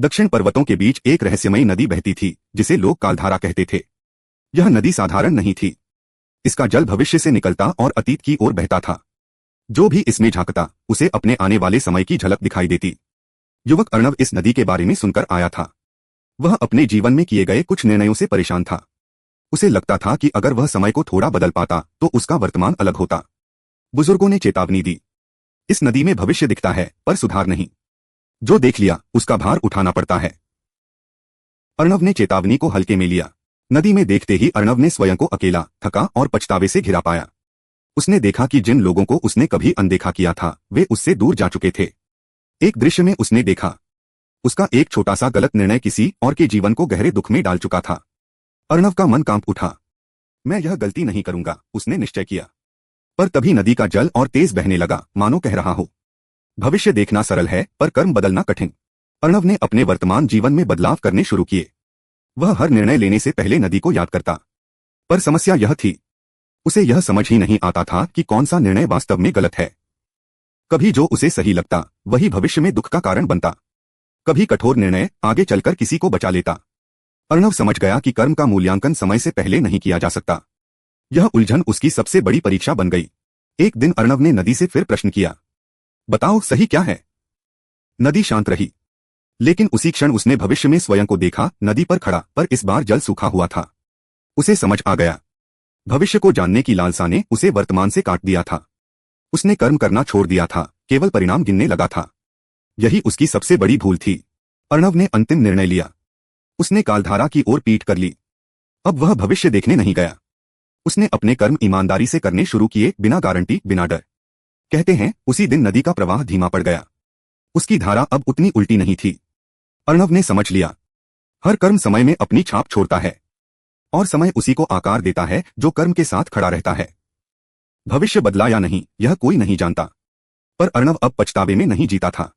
दक्षिण पर्वतों के बीच एक रहस्यमयी नदी बहती थी जिसे लोग कालधारा कहते थे। यह नदी साधारण नहीं थी। इसका जल भविष्य से निकलता और अतीत की ओर बहता था। जो भी इसमें झांकता उसे अपने आने वाले समय की झलक दिखाई देती। युवक अर्णव इस नदी के बारे में सुनकर आया था। वह अपने जीवन में किए गए कुछ निर्णयों से परेशान था। उसे लगता था कि अगर वह समय को थोड़ा बदल पाता तो उसका वर्तमान अलग होता। बुजुर्गों ने चेतावनी दी, इस नदी में भविष्य दिखता है पर सुधार नहीं। जो देख लिया उसका भार उठाना पड़ता है। अर्णव ने चेतावनी को हल्के में लिया। नदी में देखते ही अर्णव ने स्वयं को अकेला, थका और पछतावे से घिरा पाया। उसने देखा कि जिन लोगों को उसने कभी अनदेखा किया था वे उससे दूर जा चुके थे। एक दृश्य में उसने देखा, उसका एक छोटा सा गलत निर्णय किसी और के जीवन को गहरे दुख में डाल चुका था। अर्णव का मन कांप उठा। मैं यह गलती नहीं करूंगा, उसने निश्चय किया। पर तभी नदी का जल और तेज बहने लगा, मानो कह रहा हो, भविष्य देखना सरल है पर कर्म बदलना कठिन। अर्णव ने अपने वर्तमान जीवन में बदलाव करने शुरू किए। वह हर निर्णय लेने से पहले नदी को याद करता। पर समस्या यह थी, उसे यह समझ ही नहीं आता था कि कौन सा निर्णय वास्तव में गलत है। कभी जो उसे सही लगता वही भविष्य में दुख का कारण बनता। कभी कठोर निर्णय आगे चलकर किसी को बचा लेता। अर्णव समझ गया कि कर्म का मूल्यांकन समय से पहले नहीं किया जा सकता। यह उलझन उसकी सबसे बड़ी परीक्षा बन गई। एक दिन अर्णव ने नदी से फिर प्रश्न किया, बताओ सही क्या है? नदी शांत रही। लेकिन उसी क्षण उसने भविष्य में स्वयं को देखा, नदी पर खड़ा, पर इस बार जल सूखा हुआ था। उसे समझ आ गया, भविष्य को जानने की लालसा ने उसे वर्तमान से काट दिया था। उसने कर्म करना छोड़ दिया था, केवल परिणाम गिनने लगा था। यही उसकी सबसे बड़ी भूल थी। अर्णव ने अंतिम निर्णय लिया। उसने कालधारा की ओर पीठ कर ली। अब वह भविष्य देखने नहीं गया। उसने अपने कर्म ईमानदारी से करने शुरू किए, बिना गारंटी, बिना डर। कहते हैं उसी दिन नदी का प्रवाह धीमा पड़ गया। उसकी धारा अब उतनी उल्टी नहीं थी। अर्णव ने समझ लिया, हर कर्म समय में अपनी छाप छोड़ता है और समय उसी को आकार देता है जो कर्म के साथ खड़ा रहता है। भविष्य बदला या नहीं यह कोई नहीं जानता, पर अर्णव अब पछतावे में नहीं जीता था।